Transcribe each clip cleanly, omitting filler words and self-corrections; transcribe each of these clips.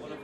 One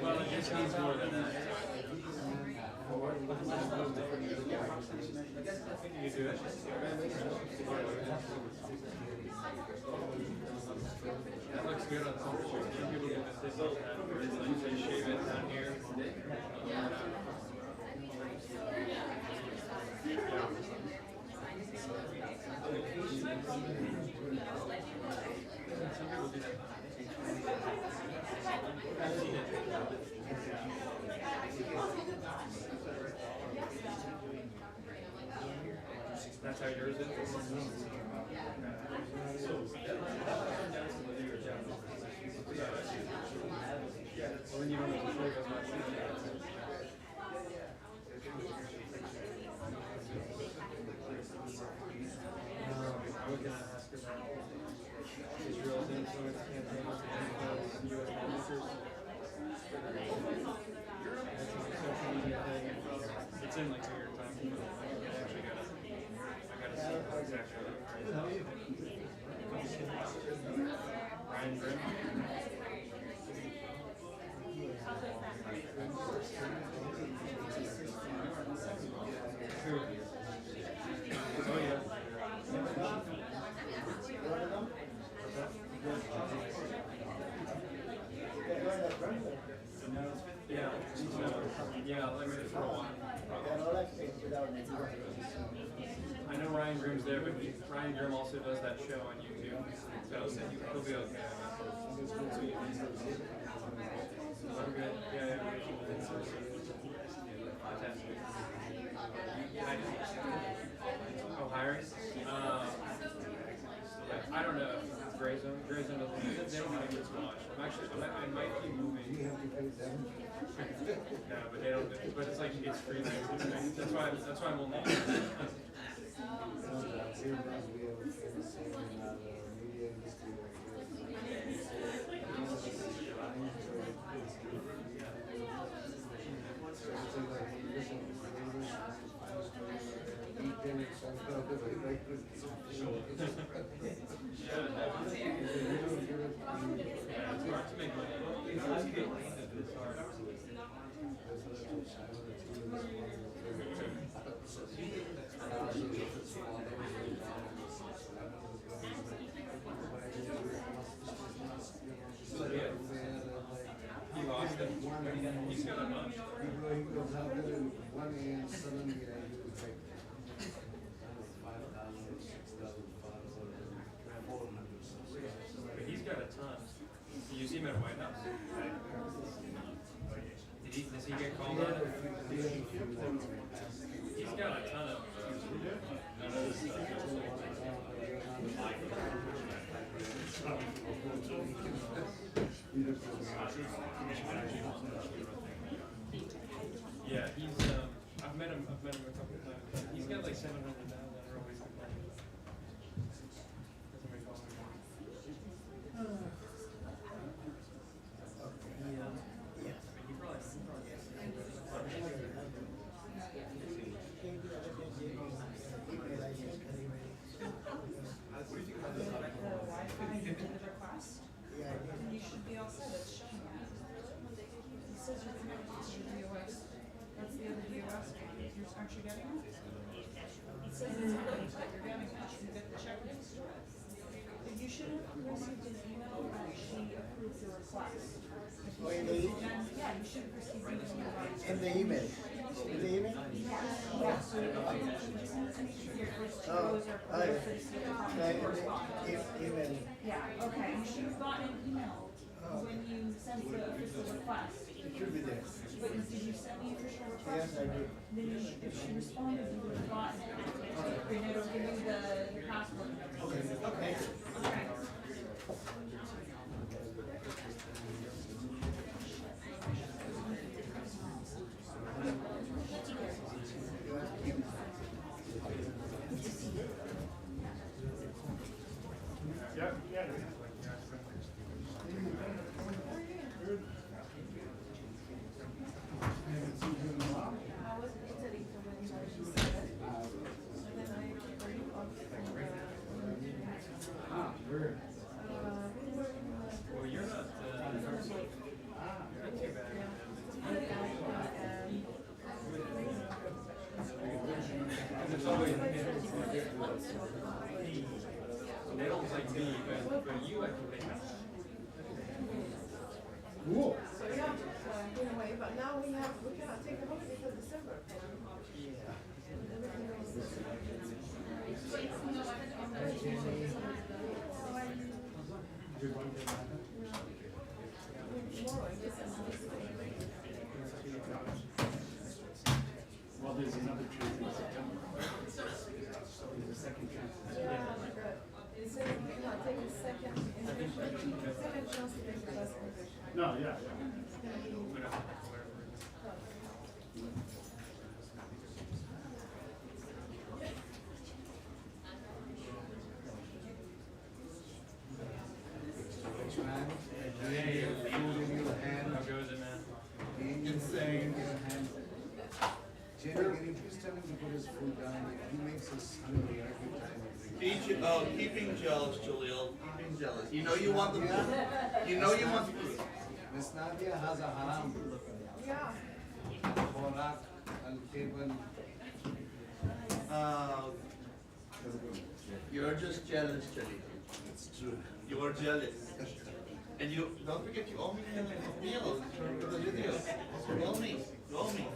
Well, it just needs more than that. You do it. That looks good on some people. People get this all the time. Where it's like they shave it down here. Some people do that. That's how yours is? Well, then you don't have to show as much. I was going to ask about Israel's influence campaign against U.S. lawmakers. That's a social media thing. It's in like a year time. I actually gotta see exactly what it is. Ryan Grimm. Who? Oh yeah. Yeah, let me for a while. I know Ryan Grimm's there, but Ryan Grimm also does that show on YouTube, so he'll be okay. I'm good. Yeah. Fantastic. Oh, hiring? I don't know. Gray Zone doesn't. They don't have this much. I might be moving. No, but they don't. But it's like it's free. That's why I'm only. He's got a bunch. He goes out there and 1 a.m. suddenly I do like 5,000, 6,000 followers, 400 something. But he's got a ton. Did you see him at White House? Does he get called on it? He's got a ton of none of this stuff. Yeah, he's I've met him a couple of times. He's got like 700,000 that are always complaining. Doesn't make all the You should be all set. It's showing that. It says you're connected to the U.S. That's the other U.S. one. Aren't you getting it? It says it's already, but you're getting it. You get the check next to it. You should have received an email that she approved the request. Oh, in the email? Yeah, you should have received an email. In the email? In the email? Yeah, so your first two rows are Oh, yeah. for the Email. Yeah, okay. You should have gotten an email when you sent the official request. It should be there. But did you send the official request? Yes, I did. Then you should, if she responded, you would have gotten it. And it'll give you the password. Okay, thank you. Okay. Well, you're not too bad. It's always they don't like me, but you I think they have. Cool. So yeah, in a way, but now we cannot take the holiday till December. Well, there's another trip in September. There's a second trip. They say we cannot take a second chance to make the best condition. No, yeah. Rich man, Hey, food in your hand, how goes it, man? being insane in your hand. Jenny, can you please tell him to put his food down? Like, he makes us hungry every time. Keeping jealous, Julian. Keeping jealous. You know you want the food. You know you want the food. Miss Nadia has a haram. Yeah. Khorak, al-Keban. You're just jealous, Julian. It's true. You are jealous. And you don't forget you owe me a meal for the video. You owe me. You owe me.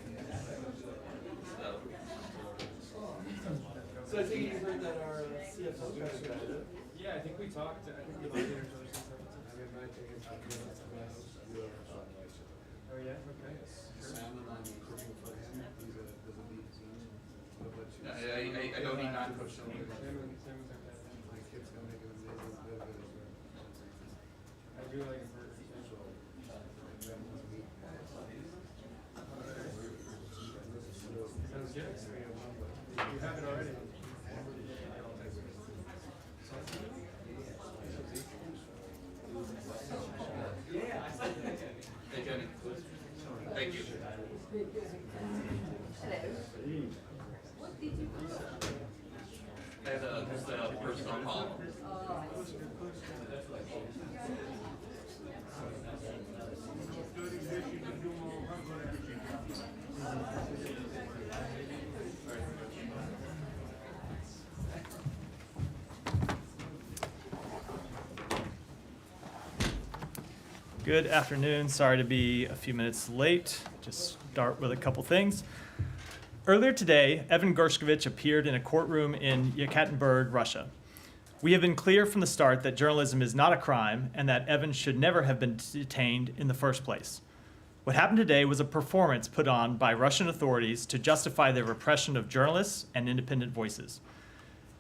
So I think you heard that our CFO graduated. Yeah, I think we talked. I think we looked at each other since I mean, my thing is, I'm doing it you're a fun watcher. Oh yeah, okay. Sam and I'm cooking for him. He's a, does a lead team. What about you? I don't need non-coach. Same with our dad. My kid's gonna make an amazing burger as well. I do like a burger. Sounds good. You have it already. Hey, Jenny. Thank you. I had just a personal call. Good afternoon. Sorry to be a few minutes late. Just start with a couple things. Earlier today, Evan Gershkovich appeared in a courtroom in Yekaterinburg, Russia. We have been clear from the start that journalism is not a crime and that Evan should never have been detained in the first place. What happened today was a performance put on by Russian authorities to justify their repression of journalists and independent voices.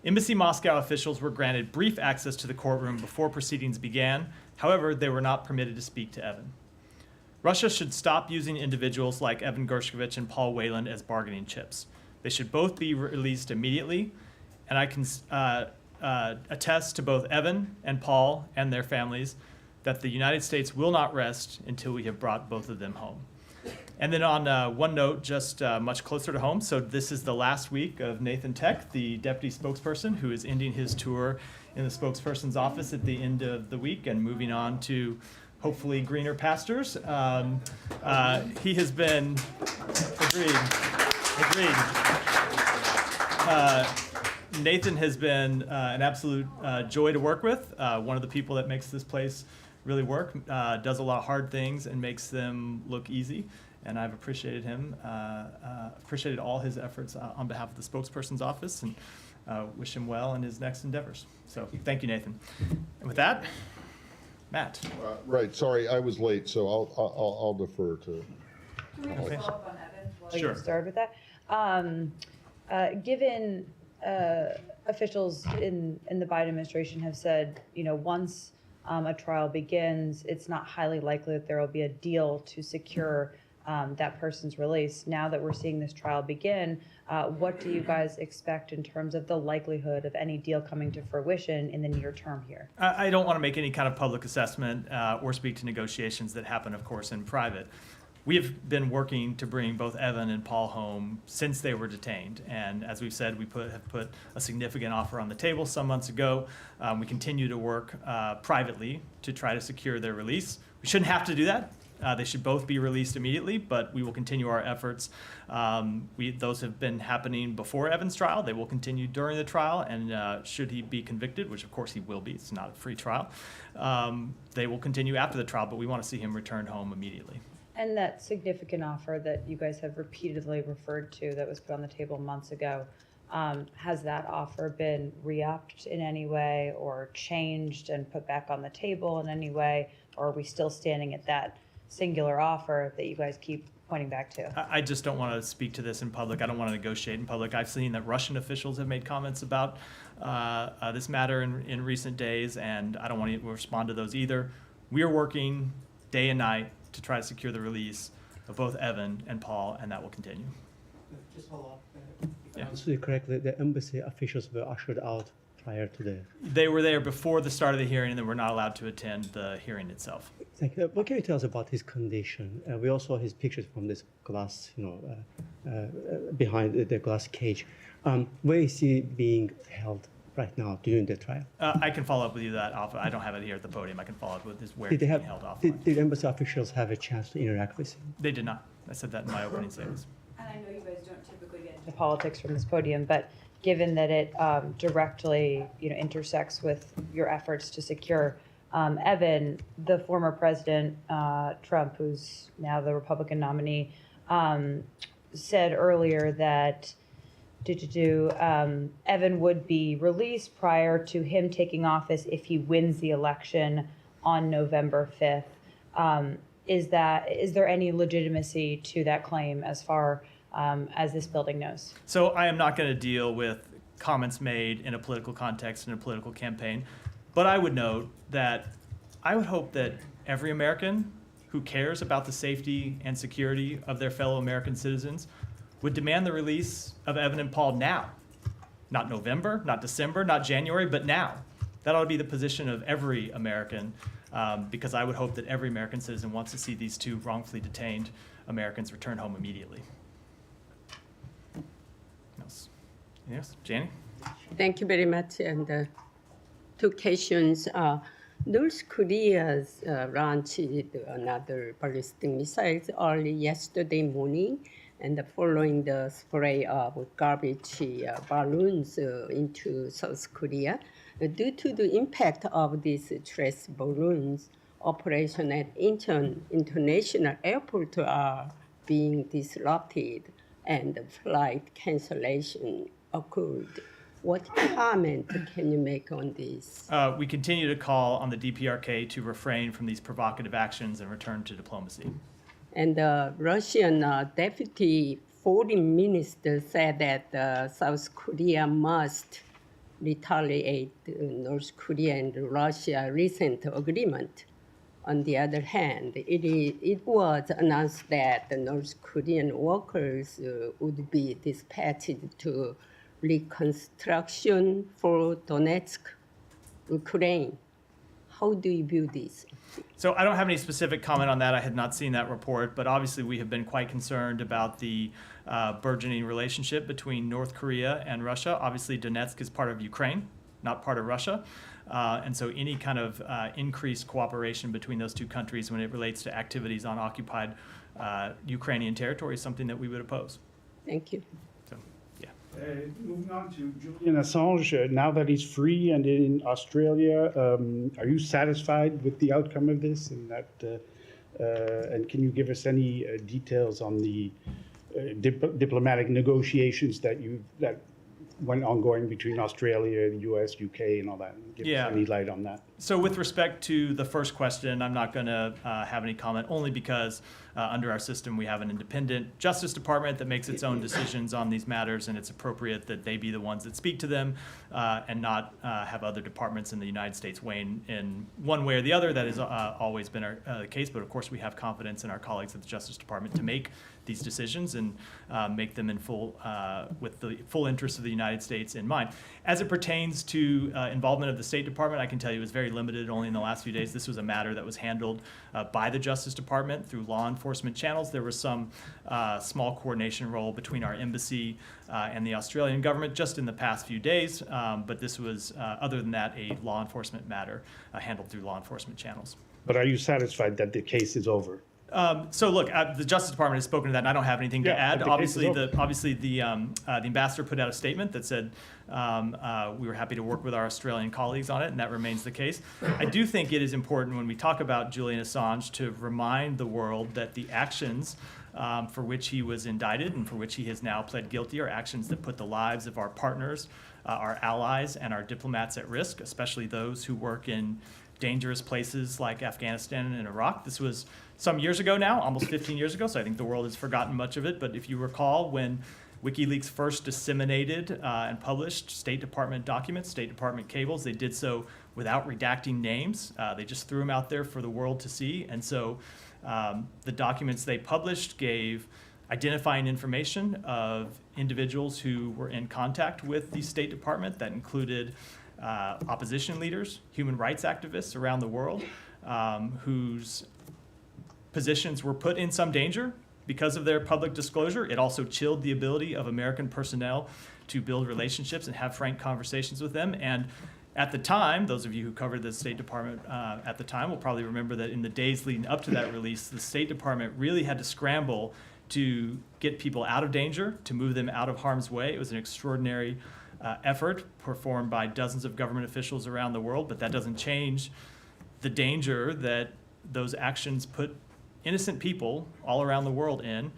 Embassy Moscow officials were granted brief access to the courtroom before proceedings began. However, they were not permitted to speak to Evan. Russia should stop using individuals like Evan Gershkovich and Paul Whelan as bargaining chips. They should both be released immediately, and I can attest to both Evan and Paul and their families that the United States will not rest until we have brought both of them home. And then on one note, just much closer to home, so this is the last week of Nathan Tech, the deputy spokesperson, who is ending his tour in the spokesperson's office at the end of the week and moving on to hopefully greener pastures. He has been, agreed. Nathan has been an absolute joy to work with, one of the people that makes this place really work, does a lot of hard things and makes them look easy. And I've appreciated him, appreciated all his efforts on behalf of the spokesperson's office, and wish him well in his next endeavors. So thank you, Nathan. And with that, Matt. Right, sorry, I was late, so I'll defer to. Can we just follow up on Evan while Sure. you started with that? Given officials in the Biden administration have said, once a trial begins, it's not highly likely that there will be a deal to secure that person's release. Now that we're seeing this trial begin, what do you guys expect in terms of the likelihood of any deal coming to fruition in the near term here? I don't want to make any kind of public assessment or speak to negotiations that happen, of course, in private. We have been working to bring both Evan and Paul home since they were detained. And as we've said, we have put a significant offer on the table some months ago. We continue to work privately to try to secure their release. We shouldn't have to do that. They should both be released immediately, but we will continue our efforts. Those have been happening before Evan's trial. They will continue during the trial, and should he be convicted, which of course he will be, it's not a free trial, they will continue after the trial, but we want to see him returned home immediately. And that significant offer that you guys have repeatedly referred to that was put on the table months ago, has that offer been re-upped in any way or changed and put back on the table in any way? Or are we still standing at that singular offer that you guys keep pointing back to? I just don't want to speak to this in public. I don't want to negotiate in public. I've seen that Russian officials have made comments about this matter in recent days, and I don't want to respond to those either. We are working day and night to try to secure the release of both Evan and Paul, and that will continue. Just follow up. Yeah. Understood correctly, the embassy officials were ushered out prior to the. They were there before the start of the hearing, and they were not allowed to attend the hearing itself. Thank you. What can you tell us about his condition? We all saw his pictures from this glass, behind the glass cage. Where is he being held right now during the trial? I can follow up with you that off. I don't have it here at the podium. I can follow up with this where Did it's they being held off. did embassy officials have a chance to interact with him? They did not. I said that in my opening statements. And I know you guys don't typically get into politics from this podium, but given that it directly intersects with your efforts to secure Evan, the former president, Trump, who's now the Republican nominee, said earlier that Evan would be released prior to him taking office if he wins the election on November 5th. Is there any legitimacy to that claim as far as this building knows? So I am not going to deal with comments made in a political context in a political campaign, but I would note that I would hope that every American who cares about the safety and security of their fellow American citizens would demand the release of Evan and Paul now. Not November, not December, not January, but now. That ought to be the position of every American, because I would hope that every American citizen wants to see these two wrongfully detained Americans return home immediately. Anything else? Janie? Thank you very much. And two questions. North Korea launched another ballistic missiles early yesterday morning, and following the spray of garbage balloons into South Korea. Due to the impact of these trash balloons, operation at international airport are being disrupted and flight cancellation occurred. What comment can you make on this? We continue to call on the DPRK to refrain from these provocative actions and return to diplomacy. And the Russian deputy foreign minister said that South Korea must retaliate North Korea and Russia recent agreement. On the other hand, it was announced that the North Korean workers would be dispatched to reconstruction for Donetsk, Ukraine. How do you view this? So I don't have any specific comment on that. I had not seen that report, but obviously we have been quite concerned about the burgeoning relationship between North Korea and Russia. Obviously Donetsk is part of Ukraine, not part of Russia. And so any kind of increased cooperation between those two countries when it relates to activities on occupied Ukrainian territory is something that we would oppose. Thank you. So, yeah. Moving on to Julian Assange, now that he's free and in Australia, are you satisfied with the outcome of this? And can you give us any details on the diplomatic negotiations that went ongoing between Australia, the U.S., UK, and all that? Give us any light on that. So with respect to the first question, I'm not going to have any comment, only because under our system we have an independent Justice Department that makes its own decisions on these matters, and it's appropriate that they be the ones that speak to them and not have other departments in the United States weigh in one way or the other. That has always been the case, but of course we have confidence in our colleagues at the Justice Department to make these decisions and make them in with the full interest of the United States in mind. As it pertains to involvement of the State Department, I can tell you it was very limited only in the last few days. This was a matter that was handled by the Justice Department through law enforcement channels. There was some small coordination role between our embassy and the Australian government just in the past few days, but this was, other than that, a law enforcement matter handled through law enforcement channels. But are you satisfied that the case is over? So look, the Justice Department has spoken to that, and I don't have anything to add. Obviously, the ambassador put out a statement that said we were happy to work with our Australian colleagues on it, and that remains the case. I do think it is important when we talk about Julian Assange to remind the world that the actions for which he was indicted and for which he has now pled guilty are actions that put the lives of our partners, our allies, and our diplomats at risk, especially those who work in dangerous places like Afghanistan and Iraq. This was some years ago now, almost 15 years ago, so I think the world has forgotten much of it. But if you recall, when WikiLeaks first disseminated and published State Department documents, State Department cables, they did so without redacting names. They just threw them out there for the world to see. And so the documents they published gave identifying information of individuals who were in contact with the State Department. That included opposition leaders, human rights activists around the world, whose positions were put in some danger because of their public disclosure. It also chilled the ability of American personnel to build relationships and have frank conversations with them. And at the time, those of you who covered the State Department at the time will probably remember that in the days leading up to that release, the State Department really had to scramble to get people out of danger, to move them out of harm's way. It was an extraordinary effort performed by dozens of government officials around the world, but that doesn't change the danger that those actions put innocent people all around the world in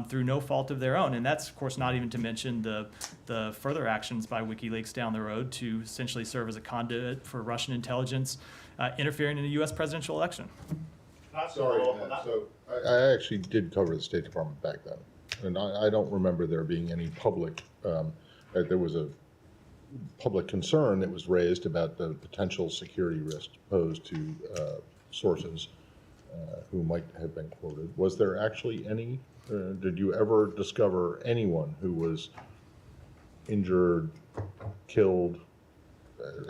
through no fault of their own. And that's, of course, not even to mention the further actions by WikiLeaks down the road to essentially serve as a conduit for Russian intelligence interfering in the U.S. presidential election. Sorry, Matt. So I actually did cover the State Department back then, and I don't remember there being any public, there was a public concern that was raised about the potential security risk posed to sources who might have been quoted. Was there actually any, did you ever discover anyone who was injured, killed,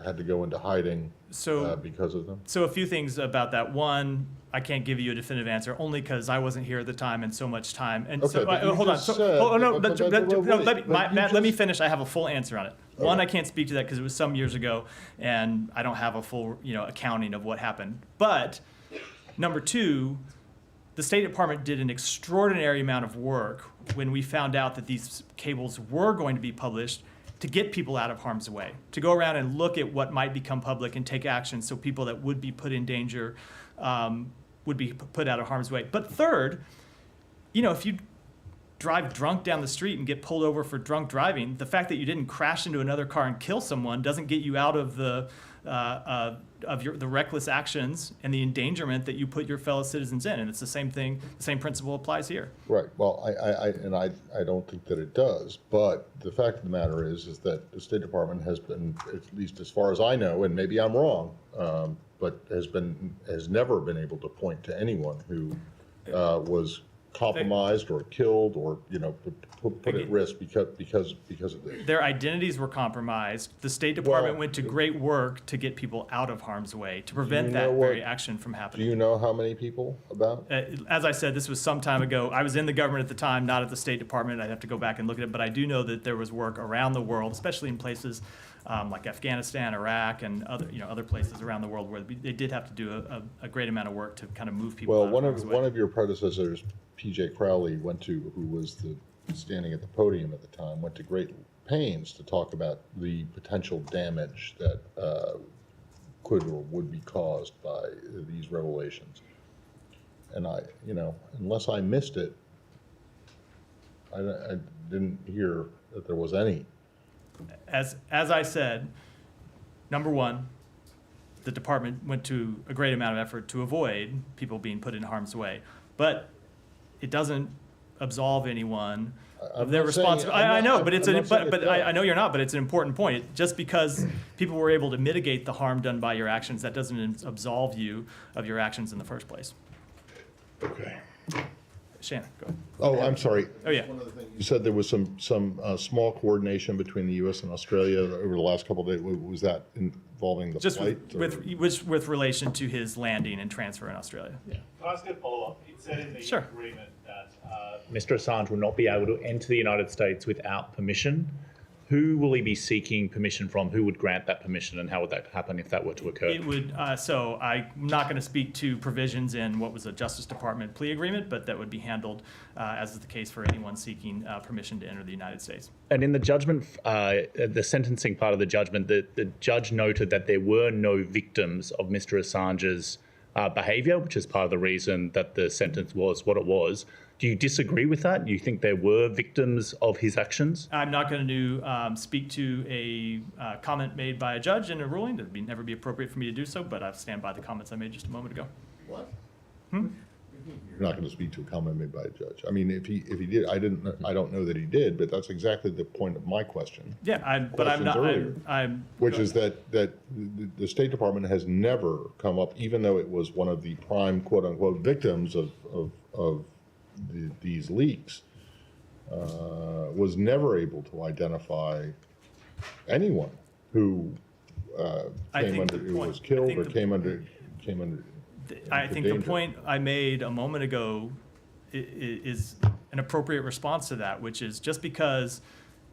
had to go into hiding because of them? So a few things about that. One, I can't give you a definitive answer only because I wasn't here at the time and so much time. And okay, so hold on. Matt, let me finish. I have a full answer on it. Okay. One, I can't speak to that because it was some years ago, and I don't have a full accounting of what happened. But number two, the State Department did an extraordinary amount of work when we found out that these cables were going to be published to get people out of harm's way, to go around and look at what might become public and take action so people that would be put in danger would be put out of harm's way. But third, if you drive drunk down the street and get pulled over for drunk driving, the fact that you didn't crash into another car and kill someone doesn't get you out of the reckless actions and the endangerment that you put your fellow citizens in. And it's the same thing. The same principle applies here. Right. Well, I don't think that it does. But the fact of the matter is that the State Department has been, at least as far as I know, and maybe I'm wrong, but has never been able to point to anyone who was compromised or killed or put at risk because of this. Their identities were compromised. The State Department went to great work to get people out of harm's way, to prevent that very action from happening. Do you know how many people about? As I said, this was some time ago. I was in the government at the time, not at the State Department. I'd have to go back and look at it, but I do know that there was work around the world, especially in places like Afghanistan, Iraq, and other places around the world where they did have to do a great amount of work to kind of move people out of harm's way. One of your predecessors, P.J. Crowley, who was standing at the podium at the time, went to great pains to talk about the potential damage that could or would be caused by these revelations. And unless I missed it, I didn't hear that there was any. As I said, number one, the department went to a great amount of effort to avoid people being put in harm's way, but it doesn't absolve anyone of their responsibility. I know, but I know you're not. But it's an important point. Just because people were able to mitigate the harm done by your actions, that doesn't absolve you of your actions in the first place. Okay. Shannon, go ahead. Oh, I'm sorry. Oh, yeah. One other thing. You said there was some small coordination between the U.S. and Australia over the last couple of days. Was that involving the flight? With relation to his landing and transfer in Australia. Yeah. Can I ask a follow-up? It said in the Sure. agreement that Mr. Assange will not be able to enter the United States without permission. Who will he be seeking permission from? Who would grant that permission, and how would that happen if that were to occur? It would. So I'm not going to speak to provisions in what was a Justice Department plea agreement, but that would be handled, as is the case for anyone seeking permission to enter the United States. And in the judgment, the sentencing part of the judgment, the judge noted that there were no victims of Mr. Assange's behaviour, which is part of the reason that the sentence was what it was. Do you disagree with that? Do you think there were victims of his actions? I'm not going to speak to a comment made by a judge in a ruling. It would never be appropriate for me to do so, but I stand by the comments I made just a moment ago. What? You're not going to speak to a comment made by a judge. I mean, if he did, I don't know that he did, but that's exactly the point of my question. Yeah, but I'm not. Which is that the State Department has never come up, even though it was one of the prime quote unquote victims of these leaks, was never able to identify anyone who was killed or came under. I think the point I made a moment ago is an appropriate response to that, which is just because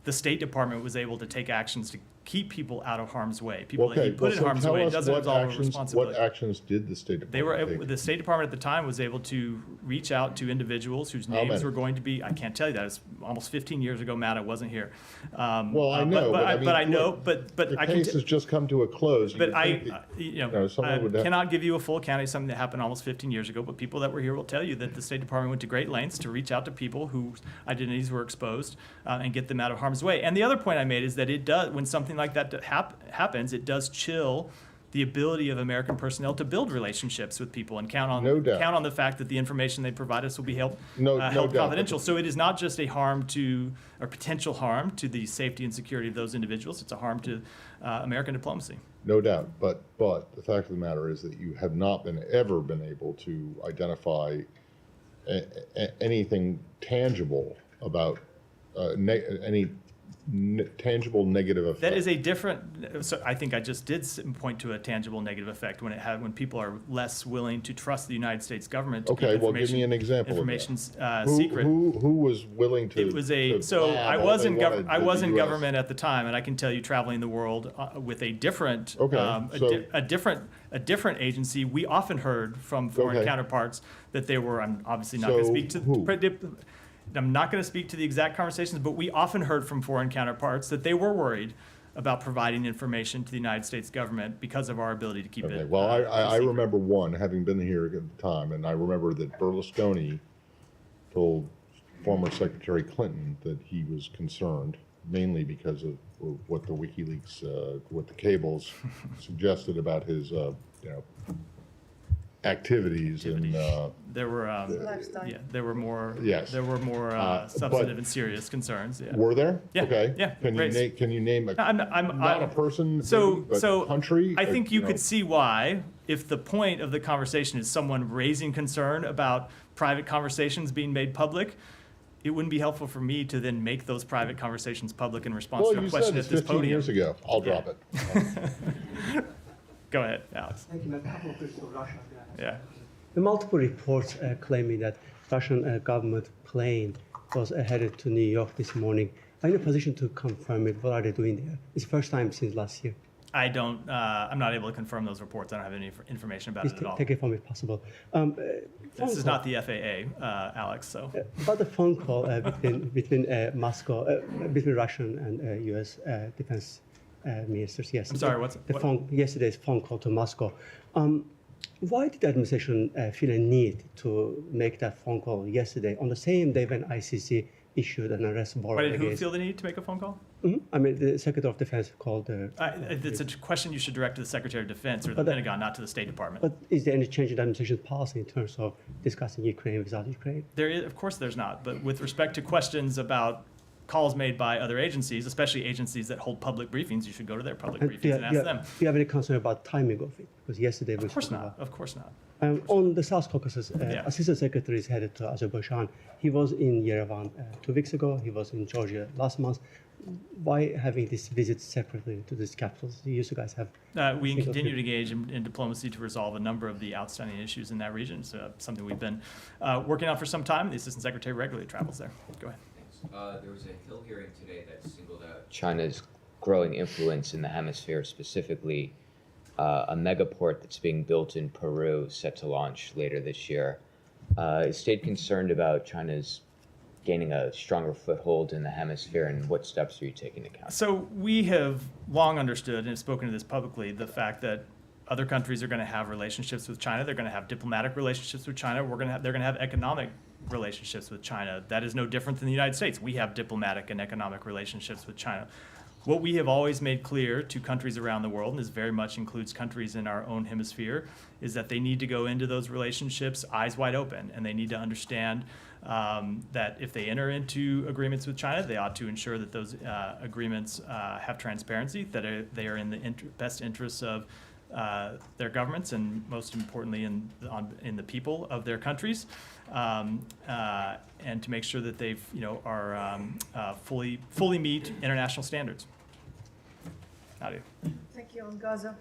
the State Department was able to take actions to keep people out of harm's way, people that you put in harm's way, doesn't absolve responsibility. What actions did the State Department take? The State Department at the time was able to reach out to individuals whose names were going to be, I can't tell you that, it's almost 15 years ago, Matt, I wasn't here. Well, I know, but the case has just come to a close. But I cannot give you a full account of something that happened almost 15 years ago, but people that were here will tell you that the State Department went to great lengths to reach out to people whose identities were exposed and get them out of harm's way. And the other point I made is that it does, when something like that happens, it does chill the ability of American personnel to build relationships with people and count on the fact that the information they provide us will be held confidential. So it is not just a harm to, or potential harm to the safety and security of those individuals. It's a harm to American diplomacy. No doubt, but the fact of the matter is that you have not ever been able to identify anything tangible about any tangible negative effect. That is a different. So I think I just did point to a tangible negative effect when people are less willing to trust the United States government. To okay, well, give me an example. Information's secret. Who was willing to? It was I was in government at the time, and I can tell you, traveling the world with a different a different agency, we often heard from foreign counterparts that they were. I'm obviously not going to speak to. I'm not going to speak to the exact conversations, but we often heard from foreign counterparts that they were worried about providing information to the United States government because of our ability to keep Okay, it. well, I secret. remember one, having been here at the time, and I remember that Berlusconi told former Secretary Clinton that he was concerned, mainly because of what the WikiLeaks, what the cables suggested about his, activities and, There were, Lifestyle. yeah, there were more, Yes. there were more substantive and serious concerns. Yeah. were there? Yeah, Okay. yeah, Can you raised. name, can you name a, I'm not a person, So, maybe, but so country? I think you know? could see why, if the point of the conversation is someone raising concern about private conversations being made public, it wouldn't be helpful for me to then make those private conversations public in response Well, to a you question said at it's this 15 podium. years ago. I'll drop it. Go ahead, Alex. Thank you. A couple of questions on Russia. Yeah. The multiple reports claiming that Russian government plane was headed to New York this morning. Are you in a position to confirm it? What are they doing there? It's the first time since last year. I don't, I'm not able to confirm those reports. I don't have any information about Please it at all. take it from me if possible. This is not the FAA, Alex, so. About the phone call between Moscow, between Russian and U.S. Defense ministers. Yes. I'm sorry, what's Yesterday's phone call to Moscow. Why did the administration feel a need to make that phone call yesterday on the same day when ICC issued an arrest warrant? Why did who against? feel the need to make a phone call? I mean, the Secretary of Defense called. It's a question you should direct to the Secretary of Defense or the But, Pentagon, not to the State Department. But is there any change in the administration's policy in terms of discussing Ukraine without Ukraine? There is, of course, there's not. But with respect to questions about calls made by other agencies, especially agencies that hold public briefings, you should go to their public briefings and ask them. Do you have any concern about timing of it? Because yesterday we Of course not. Of course not. On the South Caucasus, Yeah. Assistant Secretary is headed to Azerbaijan. He was in Yerevan 2 weeks ago. He was in Georgia last month. Why having this visit separately to these capitals? You guys have. We single continue trip. to engage in diplomacy to resolve a number of the outstanding issues in that region. So something we've been working on for some time. The Assistant Secretary regularly travels there. Go ahead. There was a Hill hearing today that singled out China's growing influence in the hemisphere, specifically a megaport that's being built in Peru, set to launch later this year. Is State concerned about China's gaining a stronger foothold in the hemisphere, and what steps are you taking to counter? So we have long understood and have spoken to this publicly, the fact that other countries are going to have relationships with China. They're going to have diplomatic relationships with China. They're going to have economic relationships with China. That is no different than the United States. We have diplomatic and economic relationships with China. What we have always made clear to countries around the world, and this very much includes countries in our own hemisphere, is that they need to go into those relationships eyes wide open, and they need to understand that if they enter into agreements with China, they ought to ensure that those agreements have transparency, that they are in the best interests of their governments, and most importantly in the people of their countries, and to make sure that they've are fully meet international standards. Nadia. Thank you. On Gaza,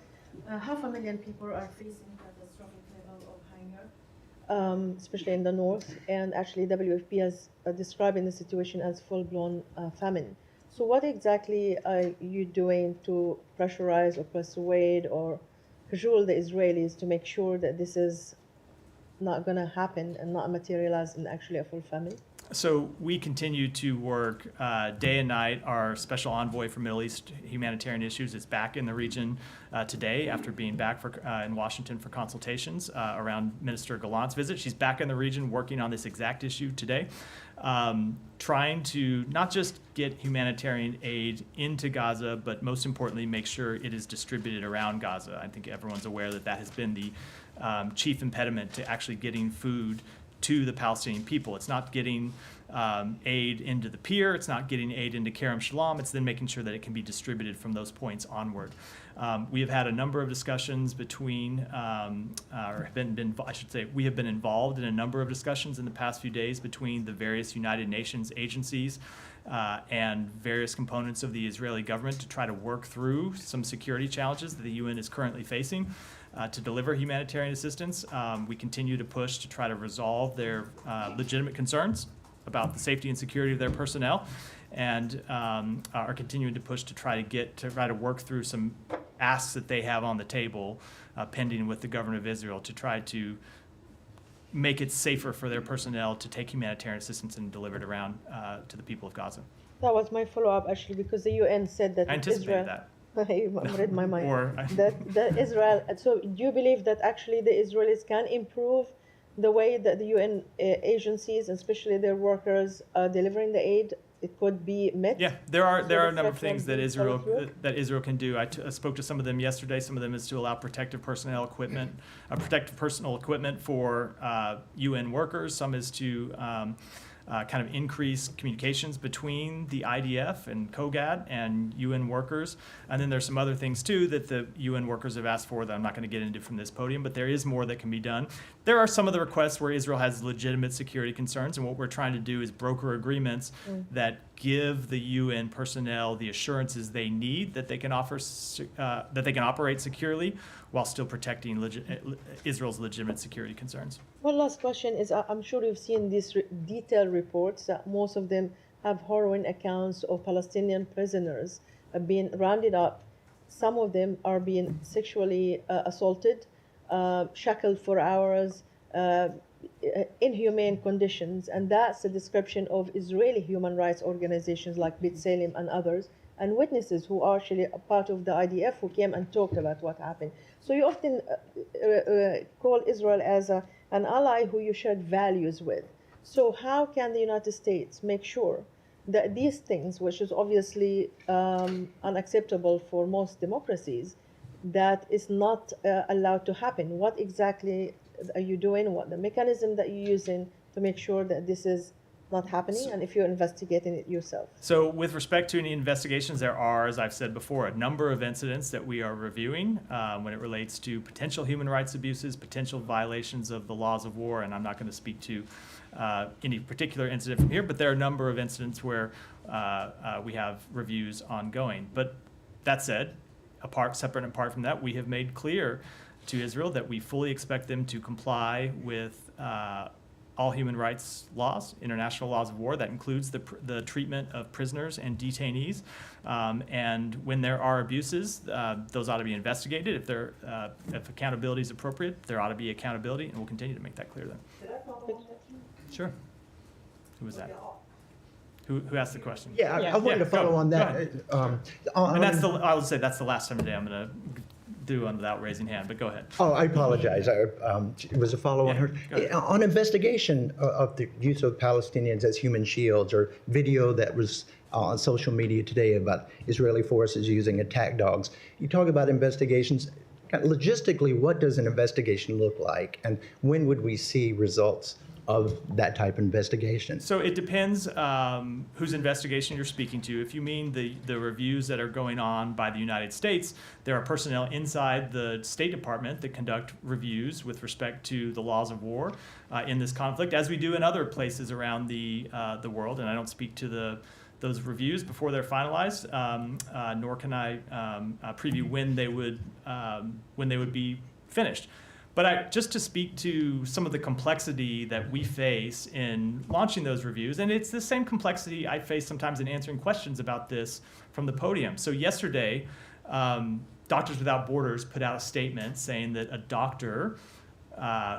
500,000 people are facing catastrophic level of hunger, especially in the north. And actually, WFP is describing the situation as full-blown famine. So, what exactly are you doing to pressurize or persuade or cajole the Israelis to make sure that this is not going to happen and not materialize in actually a full famine? So we continue to work day and night. Our special envoy for Middle East humanitarian issues is back in the region today after being back in Washington for consultations around Minister Gallant's visit. She's back in the region working on this exact issue today, trying to not just get humanitarian aid into Gaza, but most importantly, make sure it is distributed around Gaza. I think everyone's aware that that has been the chief impediment to actually getting food to the Palestinian people. It's not getting aid into the Pier, it's not getting aid into Kerem Shalom, it's then making sure that it can be distributed from those points onward. We have had a number of discussions between, we have been involved in a number of discussions in the past few days between the various United Nations agencies and various components of the Israeli government to try to work through some security challenges that the UN is currently facing. To deliver humanitarian assistance. We continue to push to try to resolve their legitimate concerns about the safety and security of their personnel, and are continuing to push to try to work through some asks that they have on the table pending with the government of Israel to try to make it safer for their personnel to take humanitarian assistance and deliver it around to the people of Gaza. That was my follow-up actually, because the UN said that I anticipated Israel. that. You read my mind. Or- that Israel. So do you believe that actually the Israelis can improve the way that the UN agencies, especially their workers, are delivering the aid? It could be met. Yeah, there are So a the number of threat things won't that be followed through? Israel can do. I spoke to some of them yesterday. Some of them is to allow protective personnel equipment, protective personal equipment for UN workers. Some is to kind of increase communications between the IDF and COGAT and UN workers. And then there's some other things too that the UN workers have asked for that I'm not going to get into from this podium, but there is more that can be done. There are some of the requests where Israel has legitimate security concerns, and what we're trying to do is broker agreements that give the UN personnel the assurances they need that they can offer, that they can operate securely while still protecting Israel's legitimate security concerns. One last question is, I'm sure you've seen these detailed reports that most of them have harrowing accounts of Palestinian prisoners being rounded up. Some of them are being sexually assaulted, shackled for hours, inhumane conditions, and that's a description of Israeli human rights organizations like B'Tselem and others, and witnesses who are actually a part of the IDF who came and talked about what happened. So you often call Israel as an ally who you shared values with. So how can the United States make sure that these things, which is obviously unacceptable for most democracies, that is not allowed to happen? What exactly are you doing? What the mechanism that you're using to make sure that this is not happening, and if you're investigating it yourself? So with respect to any investigations, there are, as I've said before, a number of incidents that we are reviewing when it relates to potential human rights abuses, potential violations of the laws of war, and I'm not going to speak to any particular incident from here, but there are a number of incidents where we have reviews ongoing. But that said, separate and apart from that, we have made clear to Israel that we fully expect them to comply with all human rights laws, international laws of war. That includes the treatment of prisoners and detainees. And when there are abuses, those ought to be investigated. If accountability is appropriate, there ought to be accountability, and we'll continue to make that clear then. Sure. Who was that? Who asked the question? Yeah, I wanted to follow on that. And I would say that's the last time today I'm going to do on without raising hand, but go ahead. Oh, I apologize. It was a follow-on. On investigation of the use of Palestinians as human shields, or video that was on social media today about Israeli forces using attack dogs. You talk about investigations. Logistically, what does an investigation look like, and when would we see results of that type of investigation? So it depends whose investigation you're speaking to. If you mean the reviews that are going on by the United States, there are personnel inside the State Department that conduct reviews with respect to the laws of war in this conflict, as we do in other places around the world. And I don't speak to those reviews before they're finalized, nor can I preview when they would be finished. But just to speak to some of the complexity that we face in launching those reviews, and it's the same complexity I face sometimes in answering questions about this from the podium. So yesterday, Doctors Without Borders put out a statement saying that a doctor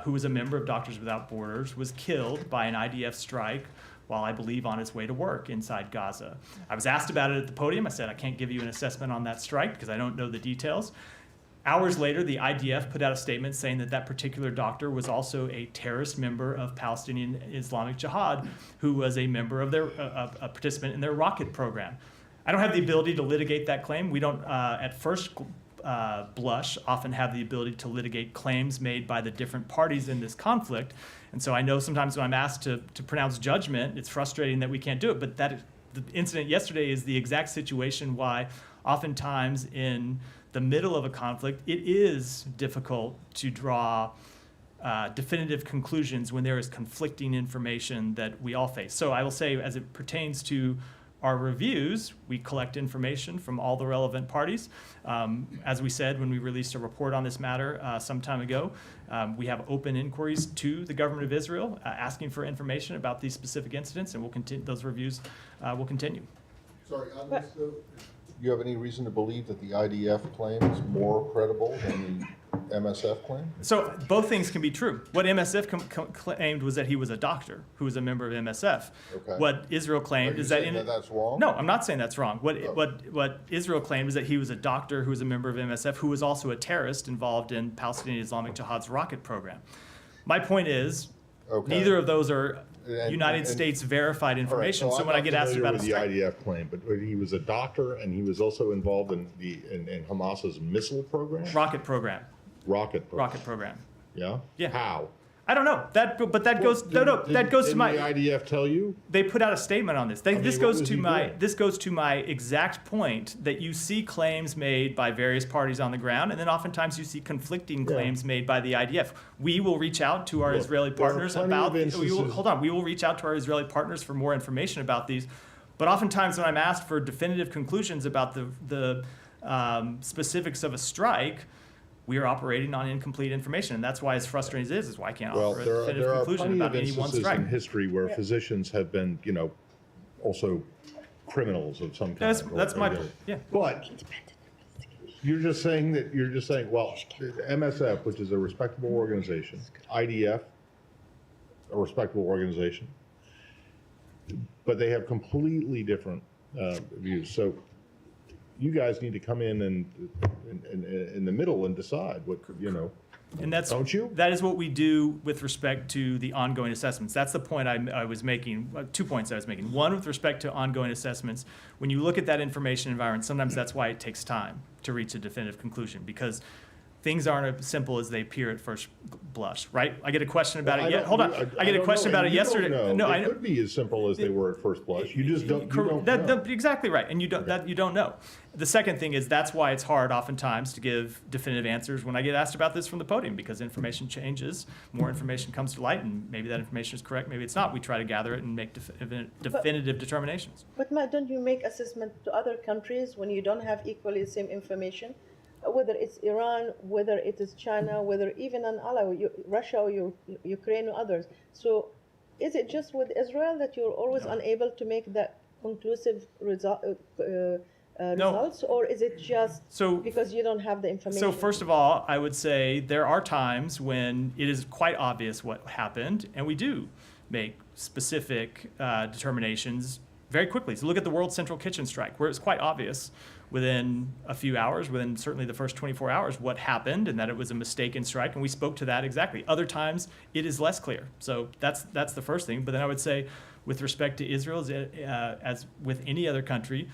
who was a member of Doctors Without Borders was killed by an IDF strike while, I believe, on his way to work inside Gaza. I was asked about it at the podium. I said, I can't give you an assessment on that strike because I don't know the details. Hours later, the IDF put out a statement saying that that particular doctor was also a terrorist member of Palestinian Islamic Jihad, who was a member of a participant in their rocket program. I don't have the ability to litigate that claim. We don't, at first blush, often have the ability to litigate claims made by the different parties in this conflict. And so I know sometimes when I'm asked to pronounce judgment, it's frustrating that we can't do it. But the incident yesterday is the exact situation why oftentimes in the middle of a conflict, it is difficult to draw definitive conclusions when there is conflicting information that we all face. So I will say, as it pertains to our reviews, we collect information from all the relevant parties. As we said when we released a report on this matter some time ago, we have open inquiries to the government of Israel asking for information about these specific incidents, and we'll continue. Those reviews will continue. Sorry, on this, you have any reason to believe that the IDF claim is more credible than the MSF claim? So both things can be true. What MSF claimed was that he was a doctor who was a member of MSF. Okay. What Israel claimed is that that's wrong? No, I'm not saying that's wrong. What Israel claimed is that he was a doctor who was a member of MSF who was also a terrorist involved in Palestinian Islamic Jihad's rocket program. My point is, neither of those are United States verified information. Right, so when I get asked about the IDF claim, but he was a doctor and he was also involved in Hamas's missile program? Rocket program. Rocket program. Rocket program. Yeah? Yeah. How? I don't know. That goes to my. Didn't the IDF tell you? They put out a statement on this. This goes to my exact point that you see claims made by various parties on the ground, and then oftentimes you see conflicting claims made by the IDF. We will reach out to our Israeli partners about. We will reach out to our Israeli partners for more information about these, but oftentimes when I'm asked for definitive conclusions about the specifics of a strike, we are operating on incomplete information, and that's why as frustrating as it is why I can't offer a definitive conclusion about any one strike. In history where physicians have been, also criminals of some kind. That's my point. Yeah. But you're just saying, well, MSF, which is a respectable organization, IDF, a respectable organization, but they have completely different views. So you guys need to come in the middle and decide what, And that's, don't you? That is what we do with respect to the ongoing assessments. That's the point I was making, 2 points I was making. One, with respect to ongoing assessments, when you look at that information environment, sometimes that's why it takes time to reach a definitive conclusion, because things aren't as simple as they appear at first blush, right? I get a question about it. Hold on. I get a question about it yesterday. No, it could be as simple as they were at first blush. You just don't know. Exactly right, and you don't know. The second thing is that's why it's hard oftentimes to give definitive answers when I get asked about this from the podium, because information changes, more information comes to light, and maybe that information is correct, maybe it's not. We try to gather it and make definitive determinations. But Matt, don't you make assessment to other countries when you don't have equally the same information? Whether it's Iran, whether it is China, whether even an ally, Russia or Ukraine or others. So is it just with Israel that you're always unable to make that conclusive results, or is it just because you don't have the information? So first of all, I would say there are times when it is quite obvious what happened, and we do make specific determinations very quickly. So look at the World Central Kitchen strike, where it's quite obvious within a few hours, within certainly the first 24 hours, what happened and that it was a mistaken strike, and we spoke to that exactly. Other times, it is less clear. So that's the first thing. But then I would say, with respect to Israel, as with any other country,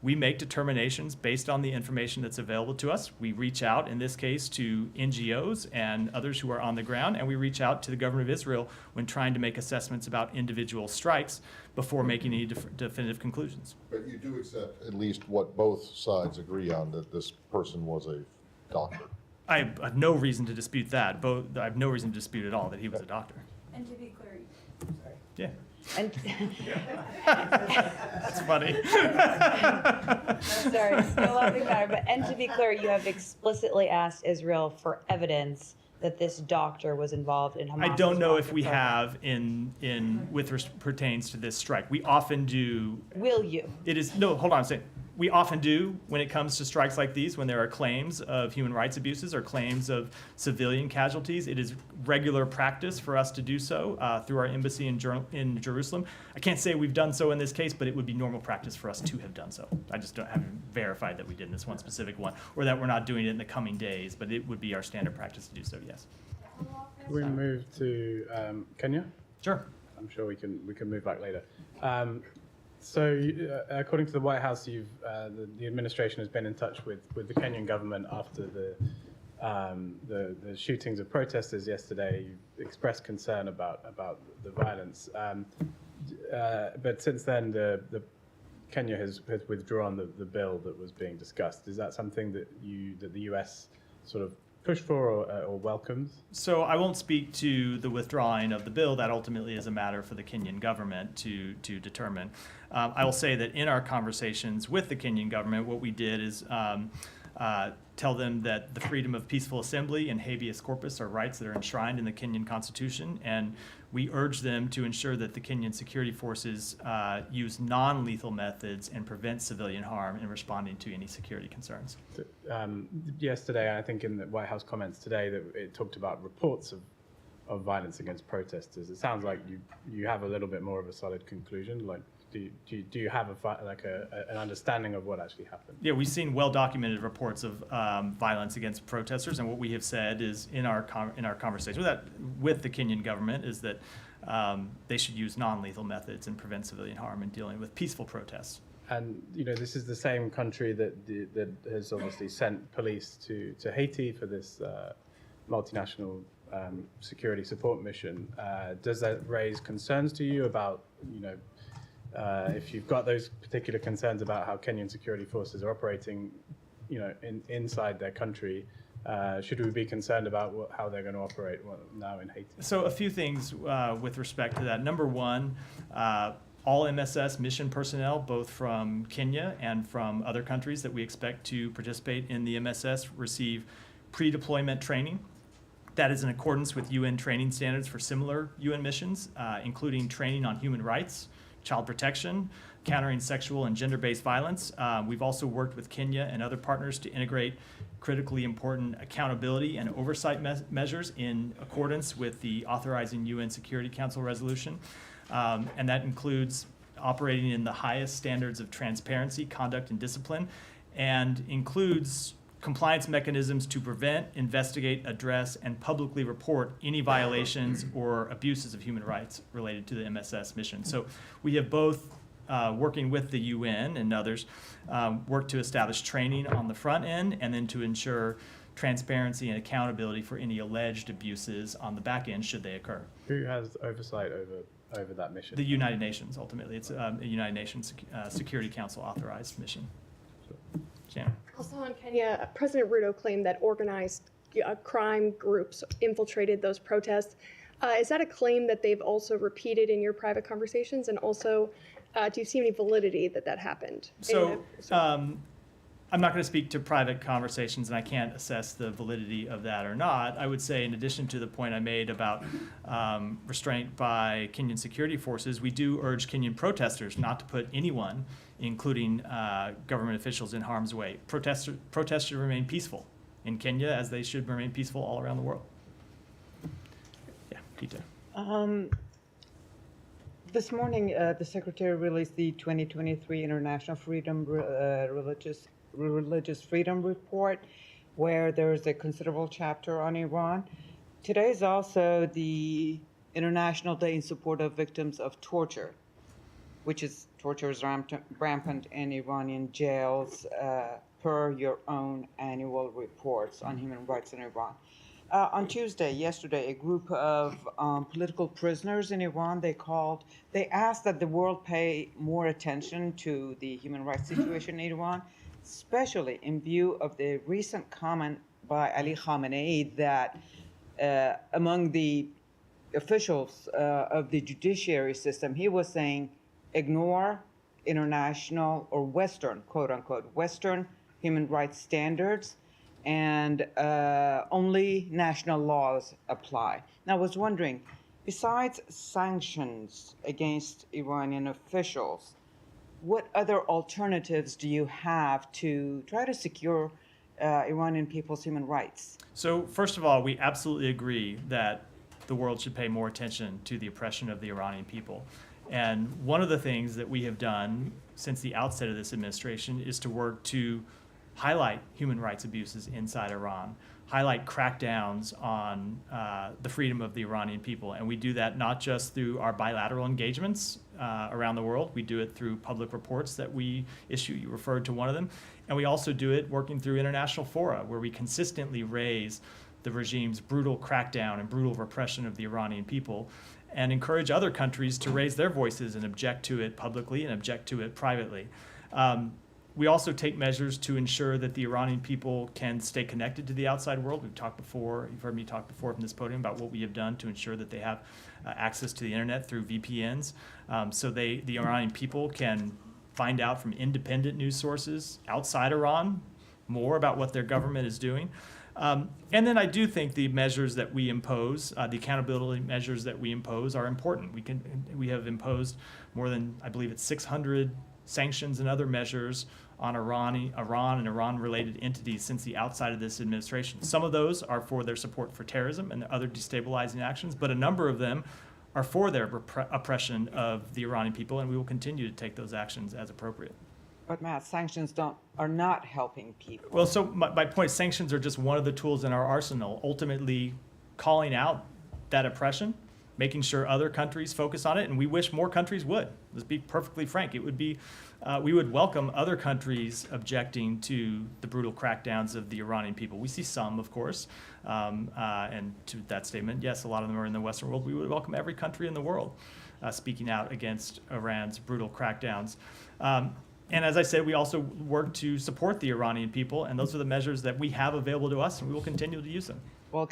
we make determinations based on the information that's available to us. We reach out, in this case, to NGOs and others who are on the ground, and we reach out to the government of Israel when trying to make assessments about individual strikes before making any definitive conclusions. But you do accept at least what both sides agree on, that this person was a doctor. I have no reason to dispute that. I have no reason to dispute at all that he was a doctor. And to be clear, sorry. Yeah. And that's funny. Sorry, no laughing matter. But and to be clear, you have explicitly asked Israel for evidence that this doctor was involved in Hamas. I don't know if we have pertains to this strike. We often do. Will you? Hold on a second. We often do when it comes to strikes like these, when there are claims of human rights abuses or claims of civilian casualties. It is regular practice for us to do so through our embassy in Jerusalem. I can't say we've done so in this case, but it would be normal practice for us to have done so. I just haven't verified that we did in this one specific one, or that we're not doing it in the coming days, but it would be our standard practice to do so, yes. Can we move to Kenya? Sure. I'm sure we can move back later. So, according to the White House, the administration has been in touch with the Kenyan government after the shootings of protesters yesterday. You expressed concern about the violence, but since then, the Kenya has withdrawn the bill that was being discussed. Is that something that the U.S. sort of pushed for or welcomes? So I won't speak to the withdrawing of the bill. That ultimately is a matter for the Kenyan government to determine. I will say that in our conversations with the Kenyan government, what we did is tell them that the freedom of peaceful assembly and habeas corpus are rights that are enshrined in the Kenyan Constitution, and we urge them to ensure that the Kenyan security forces use non-lethal methods and prevent civilian harm in responding to any security concerns. Yesterday, I think in the White House comments today, that it talked about reports of violence against protesters. It sounds like you have a little bit more of a solid conclusion. Like, do you have an understanding of what actually happened? Yeah, we've seen well-documented reports of violence against protesters, and what we have said is in our conversation with the Kenyan government is that they should use non-lethal methods and prevent civilian harm in dealing with peaceful protests. And this is the same country that has obviously sent police to Haiti for this multinational security support mission. Does that raise concerns to you about if you've got those particular concerns about how Kenyan security forces are operating, inside their country, should we be concerned about how they're going to operate now in Haiti? So a few things with respect to that. Number one, all MSS mission personnel, both from Kenya and from other countries that we expect to participate in the MSS, receive pre-deployment training. That is in accordance with UN training standards for similar UN missions, including training on human rights, child protection, countering sexual and gender-based violence. We've also worked with Kenya and other partners to integrate critically important accountability and oversight measures in accordance with the authorizing UN Security Council resolution. And that includes operating in the highest standards of transparency, conduct, and discipline, and includes compliance mechanisms to prevent, investigate, address, and publicly report any violations or abuses of human rights related to the MSS mission. So we have both, working with the UN and others, worked to establish training on the front end and then to ensure transparency and accountability for any alleged abuses on the back end should they occur. Who has oversight over that mission? The United Nations, ultimately. It's a United Nations Security Council authorized mission. Shannon. Also in Kenya, President Ruto claimed that organized crime groups infiltrated those protests. Is that a claim that they've also repeated in your private conversations? And also, do you see any validity that happened? So I'm not going to speak to private conversations, and I can't assess the validity of that or not. I would say, in addition to the point I made about restraint by Kenyan security forces, we do urge Kenyan protesters not to put anyone, including government officials, in harm's way. Protests should remain peaceful in Kenya, as they should remain peaceful all around the world. Yeah, Peter. This morning, the Secretary released the 2023 International Religious Freedom Report, where there's a considerable chapter on Iran. Today is also the International Day in support of victims of torture, torture is rampant in Iranian jails, per your own annual reports on human rights in Iran. On Tuesday, yesterday, a group of political prisoners in Iran, they asked that the world pay more attention to the human rights situation in Iran, especially in view of the recent comment by Ali Khamenei that among the officials of the judiciary system, he was saying, ignore international or Western, quote unquote, Western human rights standards, and only national laws apply. Now, I was wondering, besides sanctions against Iranian officials, what other alternatives do you have to try to secure Iranian people's human rights? So first of all, we absolutely agree that the world should pay more attention to the oppression of the Iranian people. And one of the things that we have done since the outset of this administration is to work to highlight human rights abuses inside Iran, highlight crackdowns on the freedom of the Iranian people. And we do that not just through our bilateral engagements around the world. We do it through public reports that we issue. You referred to one of them. And we also do it working through international fora, where we consistently raise the regime's brutal crackdown and brutal repression of the Iranian people, and encourage other countries to raise their voices and object to it publicly and object to it privately. We also take measures to ensure that the Iranian people can stay connected to the outside world. We've talked before, you've heard me talk before from this podium about what we have done to ensure that they have access to the internet through VPNs, so the Iranian people can find out from independent news sources outside Iran, more about what their government is doing. And then I do think the measures that we impose, the accountability measures that we impose, are important. We have imposed more than, I believe it's 600 sanctions and other measures on Iran and Iran-related entities since the outside of this administration. Some of those are for their support for terrorism and other destabilizing actions, but a number of them are for their oppression of the Iranian people, and we will continue to take those actions as appropriate. But Matt, sanctions are not helping people. Well, so my point, sanctions are just one of the tools in our arsenal, ultimately calling out that oppression, making sure other countries focus on it, and we wish more countries would. Let's be perfectly frank. It would be, we would welcome other countries objecting to the brutal crackdowns of the Iranian people. We see some, of course, and to that statement, yes, a lot of them are in the Western world. We would welcome every country in the world speaking out against Iran's brutal crackdowns. And as I said, we also work to support the Iranian people, and those are the measures that we have available to us, and we will continue to use them. Well,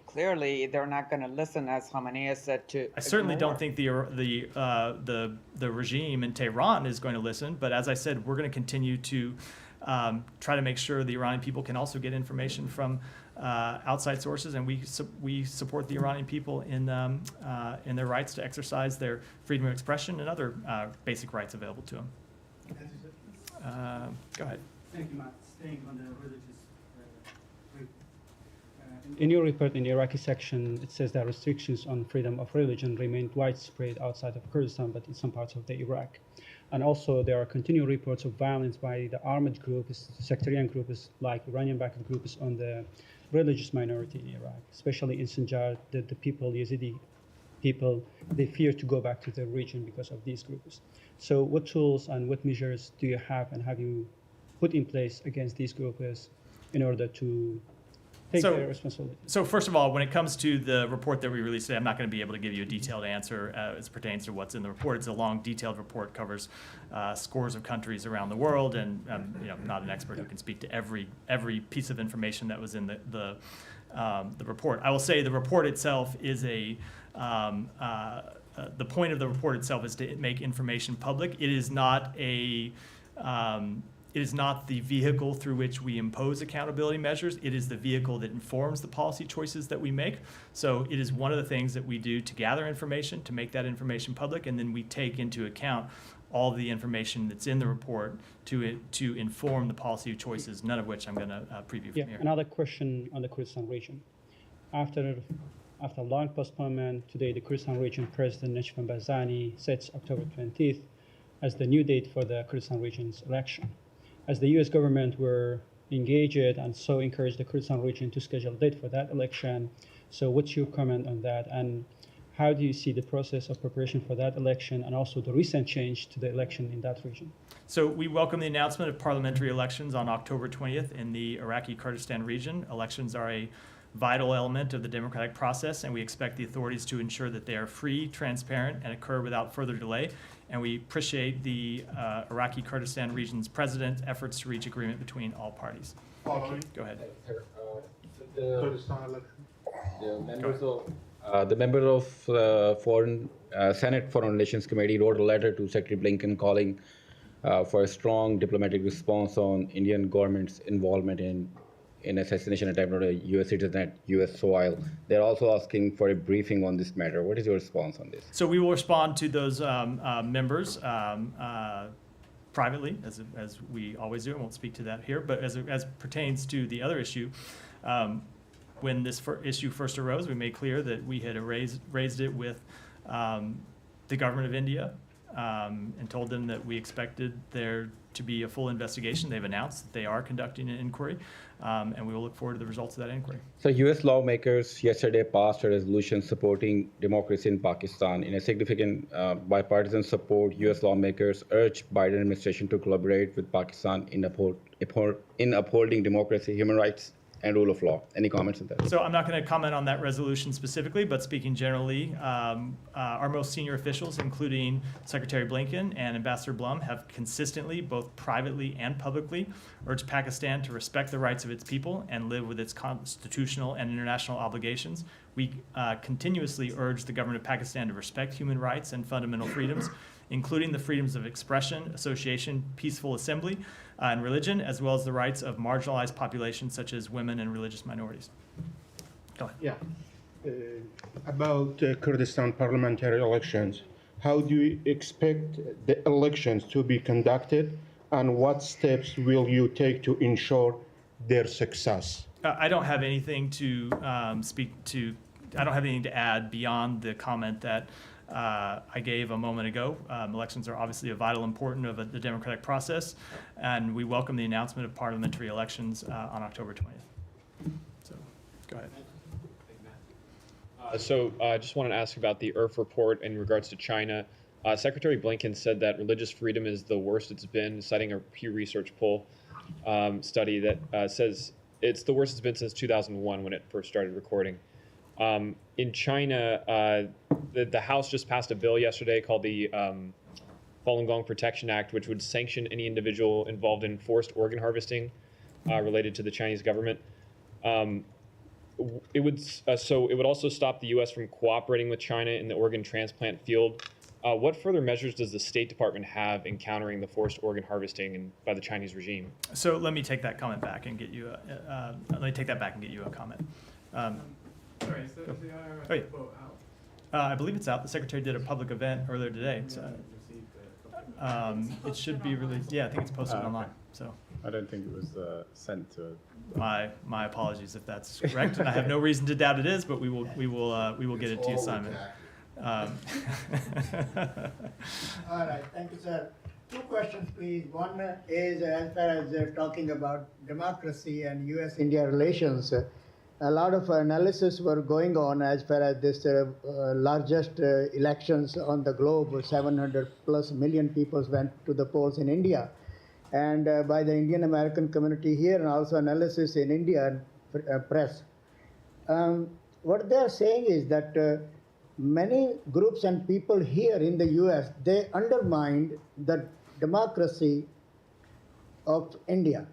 clearly they're not going to listen, as Khamenei has said, to. I certainly don't think the regime in Tehran is going to listen, but as I said, we're going to continue to try to make sure the Iranian people can also get information from outside sources, and we support the Iranian people in their rights to exercise their freedom of expression and other basic rights available to them. Go ahead. Thank you, Matt. Staying on the religious in your report, in the Iraqi section, it says that restrictions on freedom of religion remained widespread outside of Kurdistan, but in some parts of the Iraq. And also, there are continued reports of violence by the armed groups, sectarian groups like Iranian-backed groups on the religious minority in Iraq, especially in Sinjar, the people, Yazidi people, they fear to go back to their region because of these groups. So what tools and what measures do you have and have you put in place against these groups in order to take their responsibility? So first of all, when it comes to the report that we released today, I'm not going to be able to give you a detailed answer as pertains to what's in the report. It's a long, detailed report, covers scores of countries around the world, and I'm not an expert who can speak to every piece of information that was in the report. I will say the report itself is the point of the report itself is to make information public. It is not the vehicle through which we impose accountability measures. It is the vehicle that informs the policy choices that we make. So it is one of the things that we do to gather information, to make that information public, and then we take into account all of the information that's in the report to inform the policy choices, none of which I'm going to preview from here. Another question on the Kurdistan region. After long postponement, today the Kurdistan region President Najm Barzani sets October 20th as the new date for the Kurdistan region's election. As the U.S. government were engaged and so encouraged the Kurdistan region to schedule a date for that election. So what's your comment on that? And how do you see the process of preparation for that election and also the recent change to the election in that region? So we welcome the announcement of parliamentary elections on October 20th in the Iraqi Kurdistan region. Elections are a vital element of the democratic process, and we expect the authorities to ensure that they are free, transparent, and occur without further delay. And we appreciate the Iraqi Kurdistan region's president's efforts to reach agreement between all parties. Go ahead. The members of Senate Foreign Relations Committee wrote a letter to Secretary Blinken calling for a strong diplomatic response on Indian government's involvement in assassination attempt on a U.S. citizen at U.S. soil. They're also asking for a briefing on this matter. What is your response on this? So we will respond to those members privately, as we always do. I won't speak to that here. But as pertains to the other issue, when this issue first arose, we made clear that we had raised it with the government of India and told them that we expected there to be a full investigation. They've announced that they are conducting an inquiry, and we will look forward to the results of that inquiry. So U.S. lawmakers yesterday passed a resolution supporting democracy in Pakistan. In a significant bipartisan support, U.S. lawmakers urged Biden administration to collaborate with Pakistan in upholding democracy, human rights, and rule of law. Any comments on that? So I'm not going to comment on that resolution specifically, but speaking generally, our most senior officials, including Secretary Blinken and Ambassador Blum, have consistently, both privately and publicly, urged Pakistan to respect the rights of its people and live with its constitutional and international obligations. We continuously urge the government of Pakistan to respect human rights and fundamental freedoms, including the freedoms of expression, association, peaceful assembly, and religion, as well as the rights of marginalized populations such as women and religious minorities. Go ahead. Yeah. About Kurdistan parliamentary elections, how do you expect the elections to be conducted, and what steps will you take to ensure their success? I don't have anything to speak to. I don't have anything to add beyond the comment that I gave a moment ago. Elections are obviously a vital important of the democratic process, and we welcome the announcement of parliamentary elections on October 20th. So, go ahead. I just wanted to ask about the IRF report in regards to China. Secretary Blinken said that religious freedom is the worst it's been, citing a Pew Research poll study that says it's the worst it's been since 2001 when it first started recording. In China, the House just passed a bill yesterday called the Falun Gong Protection Act, which would sanction any individual involved in forced organ harvesting related to the Chinese government. It would also stop the U.S. from cooperating with China in the organ transplant field. What further measures does the State Department have in countering the forced organ harvesting by the Chinese regime? So let me take that comment back and get you a comment. Sorry, is the IRS Oh, yeah. quote out? I believe it's out. The secretary did a public event earlier today. It should be released. Yeah, I think it's posted online. So I don't think it was sent to. My apologies if that's correct, and I have no reason to doubt it is. But we will get it to you, Simon. All right, thank you, sir. Two questions, please. One is as far as talking about democracy and U.S. India relations. A lot of analysis were going on as far as this largest elections on the globe. 700 plus million people went to the polls in India, and by the Indian American community here, and also analysis in India press. What they are saying is that many groups and people here in the U.S., they undermined the democracy of India,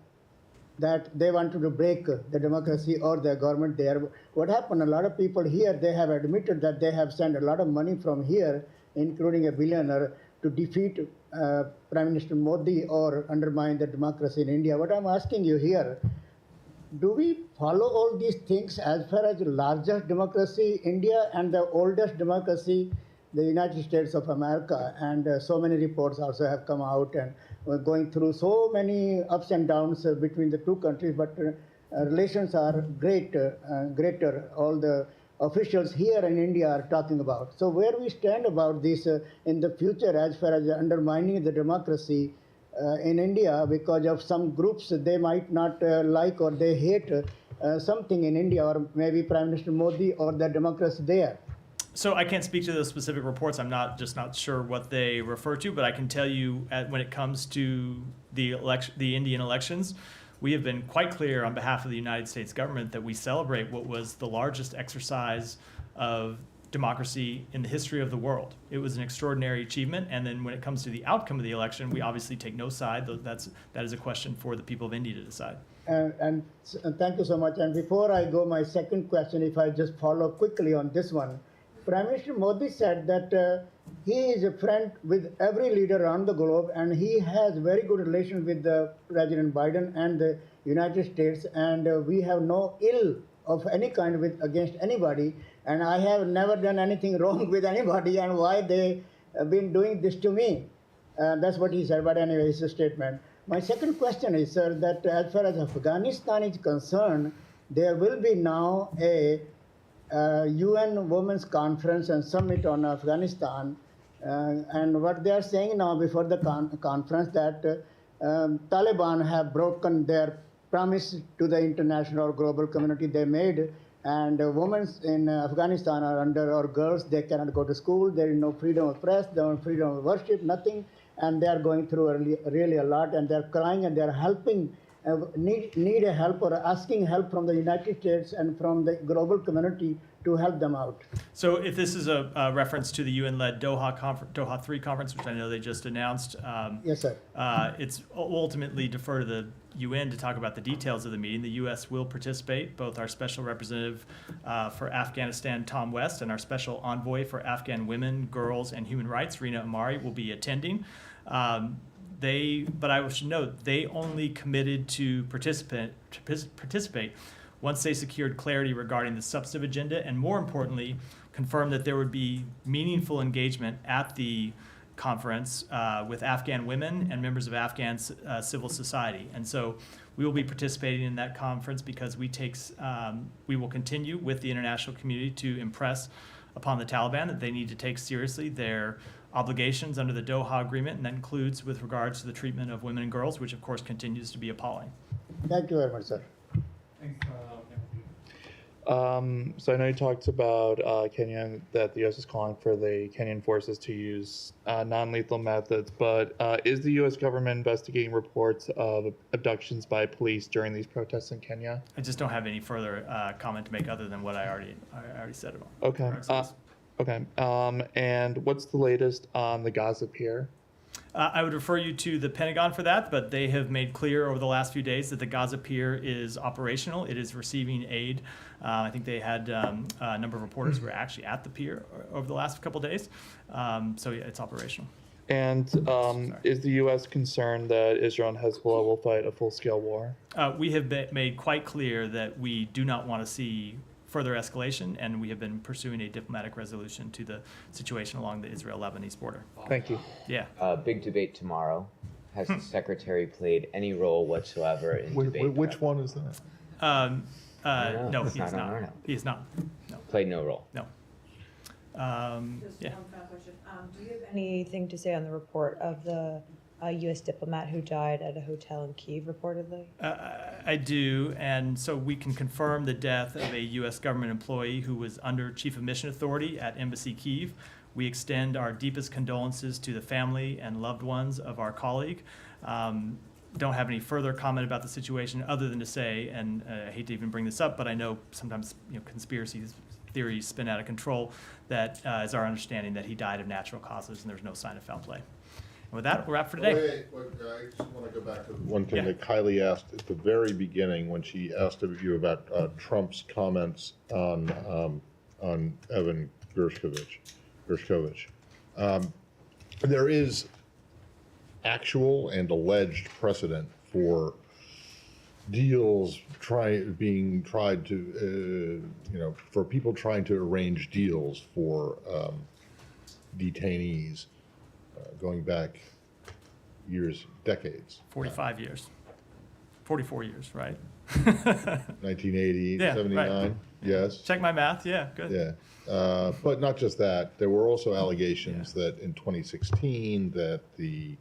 that they wanted to break the democracy or the government there. What happened, a lot of people here, they have admitted that they have sent a lot of money from here, including a billionaire, to defeat Prime Minister Modi or undermine the democracy in India. What I'm asking you here, do we follow all these things as far as the largest democracy, India, and the oldest democracy, the United States of America? And so many reports also have come out, and we're going through so many ups and downs between the two countries, but relations are greater. All the officials here in India are talking about. So where we stand about this in the future as far as undermining the democracy in India because of some groups, they might not like or they hate something in India, or maybe Prime Minister Modi or the democracy there. So I can't speak to those specific reports. I'm not sure what they refer to, but I can tell you when it comes to the Indian elections, we have been quite clear on behalf of the United States government that we celebrate what was the largest exercise of democracy in the history of the world. It was an extraordinary achievement, and then when it comes to the outcome of the election, we obviously take no side. That is a question for the people of India to decide. And thank you so much. And before I go, my second question, if I just follow quickly on this one. Prime Minister Modi said that he is a friend with every leader around the globe, and he has very good relations with President Biden and the United States, and we have no ill of any kind against anybody, and I have never done anything wrong with anybody, and why they have been doing this to me. That's what he said, but anyway, it's a statement. My second question is, sir, that as far as Afghanistan is concerned, there will be now a UN Women's Conference and Summit on Afghanistan, and what they are saying now before the conference that Taliban have broken their promise to the international or global community they made, and women in Afghanistan are under, or girls, they cannot go to school, there is no freedom of press, no freedom of worship, nothing, and they are going through really a lot, and they are crying and they are helping, need a help or asking help from the United States and from the global community to help them out? So if this is a reference to the UN-led Doha 3 conference, which I know they just announced. Yes, sir. It's ultimately defer to the UN to talk about the details of the meeting. The U.S. will participate. Both our special representative for Afghanistan, Tom West, and our special envoy for Afghan women, girls, and human rights, Rina Amari, will be attending. But I should note, they only committed to participate once they secured clarity regarding the substantive agenda, and more importantly, confirmed that there would be meaningful engagement at the conference with Afghan women and members of Afghan civil society. And so we will be participating in that conference because we will continue with the international community to impress upon the Taliban that they need to take seriously their obligations under the Doha Agreement, and that includes with regards to the treatment of women and girls, which of course continues to be appalling. Thank you very much, sir. So I know you talked about Kenya, that the U.S. is calling for the Kenyan forces to use non-lethal methods, but is the U.S. government investigating reports of abductions by police during these protests in Kenya? I just don't have any further comment to make other than what I already said about. Okay. Okay. And what's the latest on the Gaza Pier? I would refer you to the Pentagon for that, but they have made clear over the last few days that the Gaza Pier is operational. It is receiving aid. I think they had a number of reporters who were actually at the pier over the last couple of days. So yeah, it's operational. And is the U.S. concerned that Israel and Hezbollah will fight a full-scale war? We have made quite clear that we do not want to see further escalation, and we have been pursuing a diplomatic resolution to the situation along the Israel-Lebanese border. Thank you. Yeah. Big debate tomorrow. Has the secretary played any role whatsoever in debate? Which one is that? No, he is not. He is not. No. Played no role. No. Just one final question. Do you have anything to say on the report of the U.S. diplomat who died at a hotel in Kyiv, reportedly? I do, and so we can confirm the death of a U.S. government employee who was under Chief of Mission Authority at Embassy Kyiv. We extend our deepest condolences to the family and loved ones of our colleague. Don't have any further comment about the situation other than to say, and I hate to even bring this up, but I know sometimes conspiracy theories spin out of control, that is our understanding that he died of natural causes and there's no sign of foul play. And with that, we're wrap for today. Wait, I just want to go back to one thing that Kylie asked at the very beginning when she asked of you about Trump's comments on Evan Gershkovich. There is actual and alleged precedent for deals being tried to, for people trying to arrange deals for detainees going back years, decades. 45 years. 44 years, right? 1980, Yeah, 79, right. yes. Check my math, yeah, good. Yeah, but not just that. There were also allegations that in 2016 that the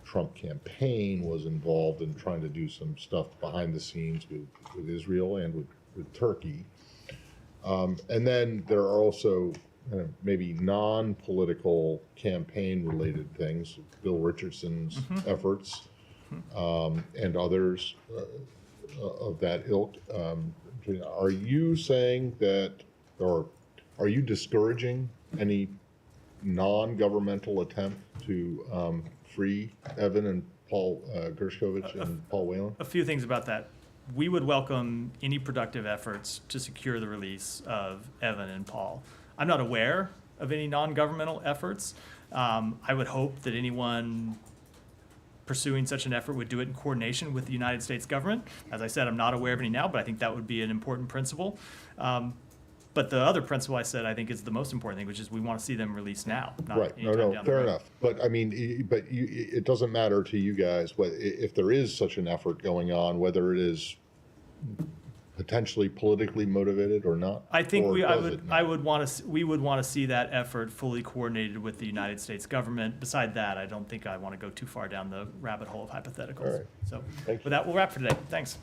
Trump campaign was involved in trying to do some stuff behind the scenes with Israel and with Turkey. And then there are also maybe non-political campaign-related things, Bill Richardson's efforts and others of that ilk. Are you saying that, or are you discouraging any non-governmental attempt to free Evan and Paul Gershkovich and Paul Whelan? A few things about that. We would welcome any productive efforts to secure the release of Evan and Paul. I'm not aware of any non-governmental efforts. I would hope that anyone pursuing such an effort would do it in coordination with the United States government. As I said, I'm not aware of any now, but I think that would be an important principle. But the other principle I said I think is the most important thing, which is we want to see them released now. Not right. No, down the fair road. enough. But I mean, it doesn't matter to you guys if there is such an effort going on, whether it is potentially politically motivated or not. I think we would want to see that effort fully coordinated with the United States government. Beside that, I don't think I want to go too far down the rabbit hole of hypotheticals. All right. So with that, we'll wrap for today. Thanks.